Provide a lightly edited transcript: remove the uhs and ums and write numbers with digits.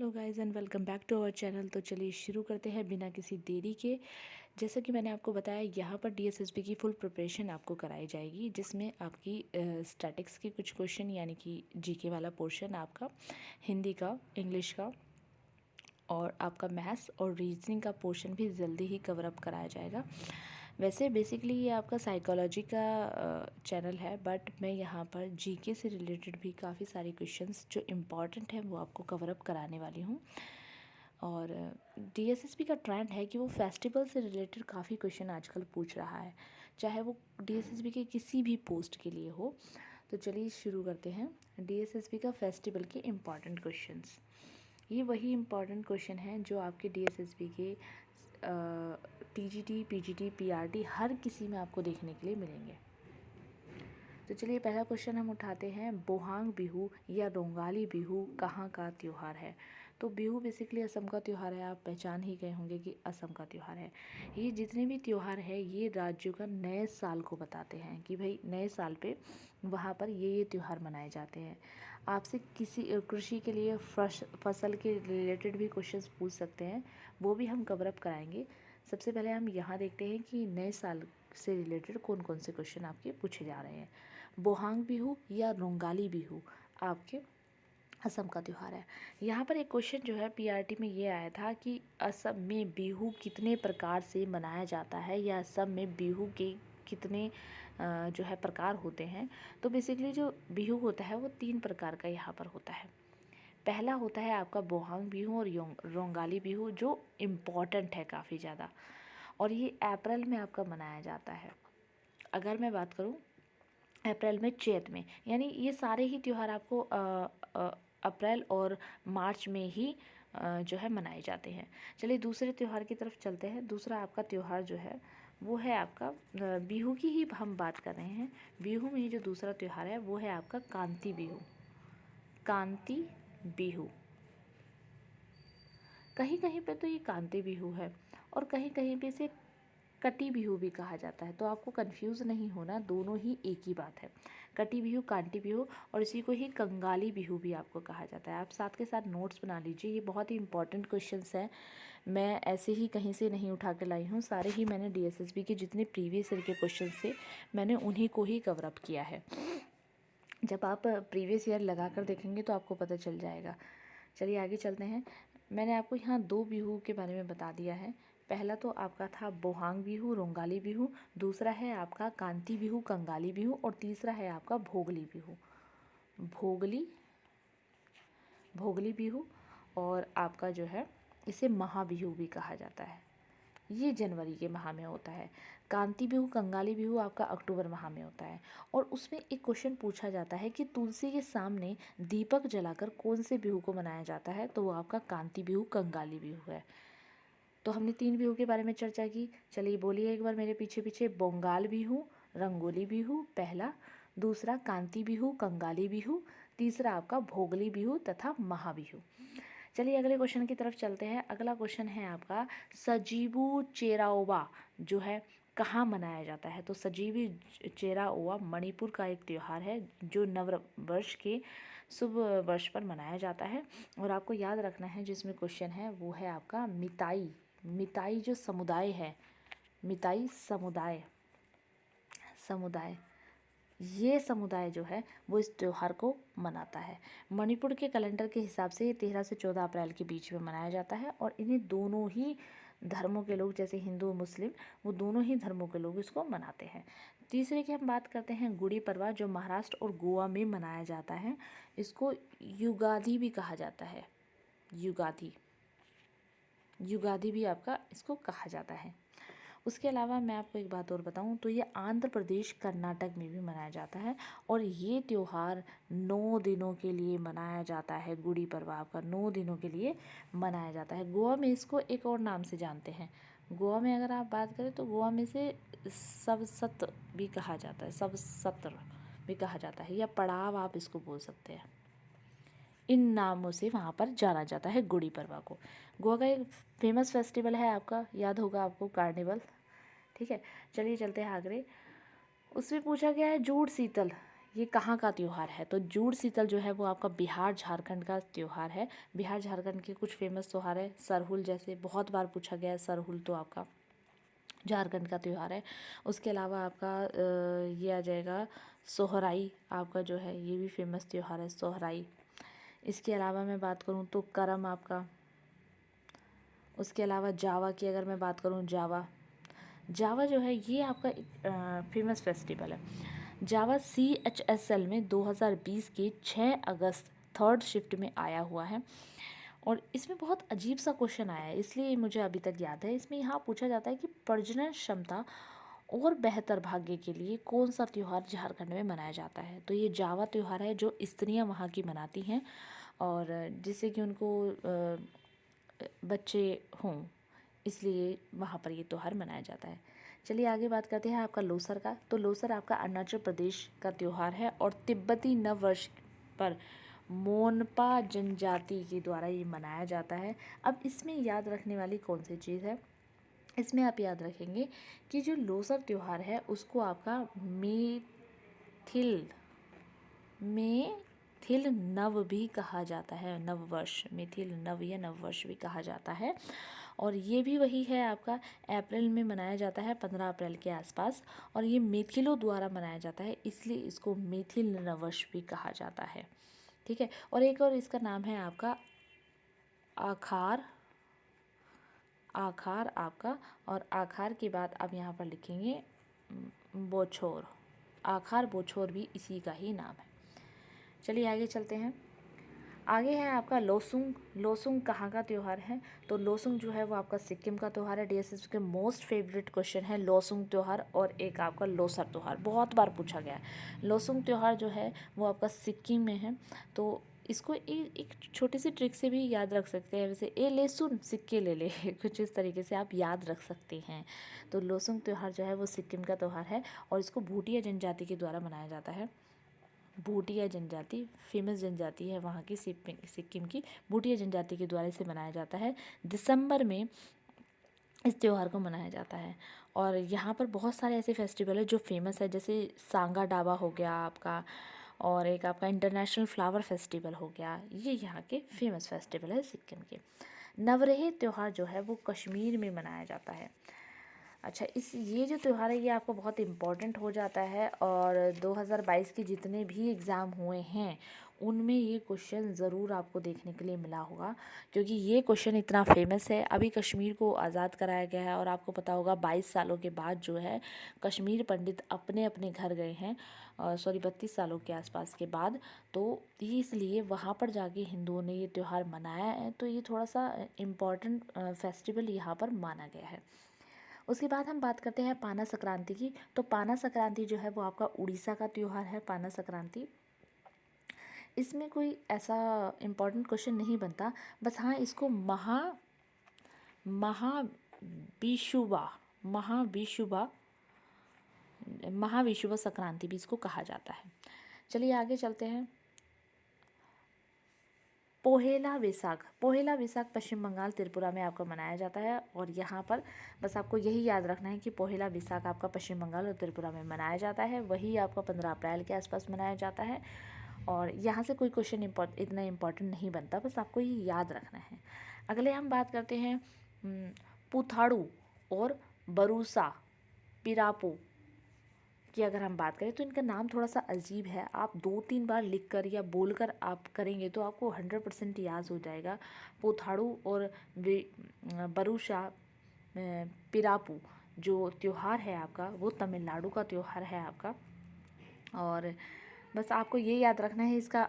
Hello guys and welcome back to our channel. तो चलिए शुरू करते हैं बिना किसी देरी के। जैसा कि मैंने आपको बताया, यहाँ पर डीएसएसबी की फुल प्रिपरेशन आपको कराई जाएगी, जिसमें आपकी स्टैटिक्स के कुछ क्वेश्चन यानी कि जीके वाला पोर्शन आपका, हिंदी का, इंग्लिश का और आपका मैथ्स और रीजनिंग का पोर्शन भी जल्दी ही कवर अप कराया जाएगा। वैसे बेसिकली ये आपका साइकोलॉजी का चैनल है, बट मैं यहाँ पर जीके से रिलेटेड भी काफ़ी सारे क्वेश्चंस जो इम्पॉर्टेंट हैं वो आपको कवर अप कराने वाली हूँ। और डीएसएसबी का ट्रेंड है कि वो फेस्टिवल से रिलेटेड काफ़ी क्वेश्चन आजकल पूछ रहा है, चाहे वो डीएसएसबी के किसी भी पोस्ट के लिए हो। तो चलिए शुरू करते हैं डीएसएसबी का फेस्टिवल के इम्पॉर्टेंट क्वेश्चंस। ये वही इम्पॉर्टेंट क्वेश्चन हैं जो आपके डीएसएसबी के टीजीटी, पीजीटी, पीआरटी हर किसी में आपको देखने के लिए मिलेंगे। तो चलिए पहला क्वेश्चन हम उठाते हैं, बोहांग बिहू या रोंगाली बिहू कहाँ का त्यौहार है। तो बिहू बेसिकली असम का त्यौहार है, आप पहचान ही गए होंगे कि असम का त्यौहार है। ये जितने भी त्यौहार है ये राज्यों का नए साल को बताते हैं कि भाई नए साल पे वहाँ पर ये त्यौहार मनाए जाते हैं। आपसे किसी कृषि के लिए फसल के रिलेटेड भी क्वेश्चंस पूछ सकते हैं, वो भी हम कवर अप कराएंगे। सबसे पहले हम यहाँ देखते हैं कि नए साल से रिलेटेड कौन कौन से क्वेश्चन आपके पूछे जा रहे हैं। बोहांग बिहू या रोंगाली बिहू आपके असम का त्यौहार है। यहाँ पर एक क्वेश्चन जो है पीआरटी में ये आया था कि असम में बिहू कितने प्रकार से मनाया जाता है, या असम में बिहू के कितने जो है प्रकार होते हैं। तो बेसिकली जो बिहू होता है वो 3 प्रकार का यहाँ पर होता है। पहला होता है आपका बोहांग बिहू और रोंगाली बिहू, जो इम्पॉर्टेंट है काफ़ी ज़्यादा, और ये अप्रैल में आपका मनाया जाता है। अगर मैं बात करूँ अप्रैल में, चैत में, यानी ये सारे ही त्यौहार आपको अप्रैल और मार्च में ही जो है मनाए जाते हैं। चलिए दूसरे त्यौहार की तरफ चलते हैं। दूसरा आपका त्यौहार जो है वो है आपका बिहू की ही हम बात कर रहे हैं। बिहू में जो दूसरा त्यौहार है वो है आपका कांति बिहू। कांति बिहू, कहीं कहीं पे तो ये कांति बिहू है और कहीं कहीं पे इसे कटी बिहू भी कहा जाता है। तो आपको कंफ्यूज नहीं होना, दोनों ही एक ही बात है। कटी बिहू, कांटी बिहू, और इसी को ही कंगाली बिहू भी आपको कहा जाता है। आप साथ के साथ नोट्स बना लीजिए, ये बहुत ही इंपॉर्टेंट क्वेश्चंस हैं। मैं ऐसे ही कहीं से नहीं उठा के लाई हूँ, सारे ही मैंने डीएसएसबी के जितने प्रीवियस ईयर के क्वेश्चन थे मैंने उन्हीं को ही कवर अप किया है। जब आप प्रीवियस ईयर लगा कर देखेंगे तो आपको पता चल जाएगा। चलिए आगे चलते हैं। मैंने आपको यहाँ 2 बिहू के बारे में बता दिया है। पहला तो आपका था बोहांग बिहू, रोंगाली बिहू, दूसरा है आपका कांति बिहू, कंगाली बिहू, और तीसरा है आपका भोगली बिहू। भोगली बिहू, और आपका जो है इसे महाबिहू भी कहा जाता है। ये जनवरी के माह में होता है। कांति बिहू, कंगाली बिहू आपका अक्टूबर माह में होता है। और उसमें एक क्वेश्चन पूछा जाता है कि तुलसी के सामने दीपक जलाकर कौन से बिहू को मनाया जाता है। तो वो आपका कांति बिहू, कंगाली बिहू है। तो हमने 3 बिहू के बारे में चर्चा की। चलिए बोलिए एक बार मेरे पीछे पीछे। बोंगाल बिहू, रंगोली बिहू पहला, दूसरा कांति बिहू, कंगाली बिहू, तीसरा आपका भोगली बिहू तथा महाबिहू। चलिए अगले क्वेश्चन की तरफ चलते हैं। अगला क्वेश्चन है आपका, सजीबू चेराओबा जो है कहाँ मनाया जाता है। तो सजीबू चेराओबा मणिपुर का एक त्यौहार है जो नववर्ष के शुभ वर्ष पर मनाया जाता है। और आपको याद रखना है जिसमें क्वेश्चन है वो है आपका मिताई। मिताई जो समुदाय है, मिताई समुदाय ये समुदाय जो है वो इस त्यौहार को मनाता है। मणिपुर के कैलेंडर के हिसाब से ये 13 से 14 अप्रैल के बीच में मनाया जाता है। और इन्हें दोनों ही धर्मों के लोग, जैसे हिंदू मुस्लिम, वो दोनों ही धर्मों के लोग इसको मनाते हैं। तीसरे की हम बात करते हैं गुड़ी पड़वा, जो महाराष्ट्र और गोवा में मनाया जाता है। इसको युगादि भी कहा जाता है। युगादि भी आपका इसको कहा जाता है। उसके अलावा मैं आपको एक बात और बताऊं तो ये आंध्र प्रदेश, कर्नाटक में भी मनाया जाता है। और ये त्यौहार 9 दिनों के लिए मनाया जाता है। गुड़ी पड़वा आपका 9 दिनों के लिए मनाया जाता है। गोवा में इसको एक और नाम से जानते हैं। गोवा में अगर आप बात करें तो गोवा में से सबसत्र भी कहा जाता है, सबसत्र भी कहा जाता है, या पड़ाव आप इसको बोल सकते हैं। इन नामों से वहाँ पर जाना जाता है गुड़ी पड़वा को। गोवा का एक फेमस फेस्टिवल है आपका, याद होगा आपको, कार्निवल। ठीक है, चलिए चलते हैं आगे। उसमें पूछा गया है जूड़ शीतल, ये कहाँ का त्यौहार है? तो जूड़ शीतल जो है वो आपका बिहार झारखंड का त्यौहार है। बिहार झारखंड के कुछ फेमस त्यौहार है, सरहुल जैसे बहुत बार पूछा गया है, सरहुल तो आपका झारखंड का त्यौहार है। उसके अलावा आपका ये आ जाएगा सोहराई, आपका जो है ये भी फेमस त्यौहार है सोहराई। इसके अलावा मैं बात करूँ तो करम आपका। उसके अलावा जावा की अगर मैं बात करूँ, जावा जावा जो है ये आपका एक फेमस फेस्टिवल है। जावा CHSL में 2020 के 6 अगस्त थर्ड शिफ्ट में आया हुआ है और इसमें बहुत अजीब सा क्वेश्चन आया है, इसलिए मुझे अभी तक याद है। इसमें यहाँ पूछा जाता है कि प्रजनन क्षमता और बेहतर भाग्य के लिए कौन सा त्यौहार झारखंड में मनाया जाता है। तो ये जावा त्यौहार है जो स्त्रियां वहाँ की मनाती हैं और जिससे कि उनको बच्चे हों, इसलिए वहाँ पर ये त्यौहार मनाया जाता है। चलिए आगे बात करते हैं आपका लोसर का। तो लोसर आपका अरुणाचल प्रदेश का त्यौहार है और तिब्बती नव वर्ष पर मोनपा जनजाति के द्वारा ये मनाया जाता है। अब इसमें याद रखने वाली कौन सी चीज़ है, इसमें आप याद रखेंगे कि जो लोसर त्यौहार है उसको आपका मिथिल नव भी कहा जाता है, नववर्ष, मिथिल नव या नववर्ष भी कहा जाता है। और ये भी वही है आपका अप्रैल में मनाया जाता है, 15 अप्रैल के आसपास, और ये मिथिलों द्वारा मनाया जाता है, इसलिए इसको मिथिल नववर्ष भी कहा जाता है। ठीक है। और एक और इसका नाम है आपका आखार, आखार आपका, और आखार के बाद आप यहाँ पर लिखेंगे बोछोर। आखार बोछोर भी इसी का ही नाम है। चलिए आगे चलते हैं। आगे है आपका लोसुंग। लोसुंग कहाँ का त्यौहार है? तो लोसुंग जो है वो आपका सिक्किम का त्यौहार है। DSS के मोस्ट फेवरेट क्वेश्चन है लोसुंग त्यौहार और एक आपका लोसर त्यौहार, बहुत बार पूछा गया है। लोसुंग त्यौहार जो है वो आपका सिक्किम में है। तो इसको एक छोटी सी ट्रिक से भी याद रख सकते हैं, वैसे ए ले सुन सिक्के ले ले कुछ इस तरीके से आप याद रख सकते हैं। तो लोसुंग त्यौहार जो है वो सिक्किम का त्यौहार है और इसको भूटिया जनजाति के द्वारा मनाया जाता है। भूटिया जनजाति फेमस जनजाति है वहाँ की, सिक्किम की भूटिया जनजाति के द्वारा इसे मनाया जाता है। दिसंबर में इस त्यौहार को मनाया जाता है और यहाँ पर बहुत सारे ऐसे फेस्टिवल है जो फेमस है, जैसे सांगा डाबा हो गया आपका, और एक आपका इंटरनेशनल फ्लावर फेस्टिवल हो गया। ये यहाँ के फेमस फेस्टिवल है सिक्किम के। नवरेह त्यौहार जो है वो कश्मीर में मनाया जाता है। अच्छा, ये जो त्यौहार है ये आपको बहुत इम्पॉर्टेंट हो जाता है और 2022 के जितने भी एग्ज़ाम हुए हैं उनमें ये क्वेश्चन ज़रूर आपको देखने के लिए मिला होगा, क्योंकि ये क्वेश्चन इतना फेमस है। अभी कश्मीर को आज़ाद कराया गया है और आपको पता होगा 22 सालों के बाद जो है कश्मीर पंडित अपने अपने घर गए हैं, 32 सालों के आसपास के बाद। तो ये इसलिए वहाँ पर जाके हिंदुओं ने ये त्यौहार मनाया है, तो ये थोड़ा सा इम्पॉर्टेंट फेस्टिवल यहाँ पर माना गया है। उसके बाद हम बात करते हैं पाना संक्रांति की। तो पाना संक्रांति जो है वो आपका उड़ीसा का त्यौहार है, पाना संक्रांति। इसमें कोई ऐसा इम्पोर्टेंट क्वेश्चन नहीं बनता, बस हाँ इसको महाविषुवा महाविषुवा संक्रांति भी इसको कहा जाता है। चलिए आगे चलते हैं। पोहेला वैसाख। पोहेला वैसाख पश्चिम बंगाल त्रिपुरा में आपका मनाया जाता है और यहाँ पर बस आपको यही याद रखना है कि पोहेला वैसाख आपका पश्चिम बंगाल और त्रिपुरा में मनाया जाता है। वही आपका 15 अप्रैल के आसपास मनाया जाता है और यहाँ से कोई क्वेश्चन इतना इम्पोर्टेंट नहीं बनता, बस आपको ये याद रखना है। अगले हम बात करते हैं पुथाड़ू और बरूसा पिरापो की। अगर हम बात करें तो इनका नाम थोड़ा सा अजीब है, आप 2-3 बार लिखकर या बोलकर आप करेंगे तो आपको 100% याद हो जाएगा। पोथाड़ू और बरूसा पिरापू जो त्यौहार है आपका वो तमिलनाडु का त्यौहार है आपका। और बस आपको ये याद रखना है इसका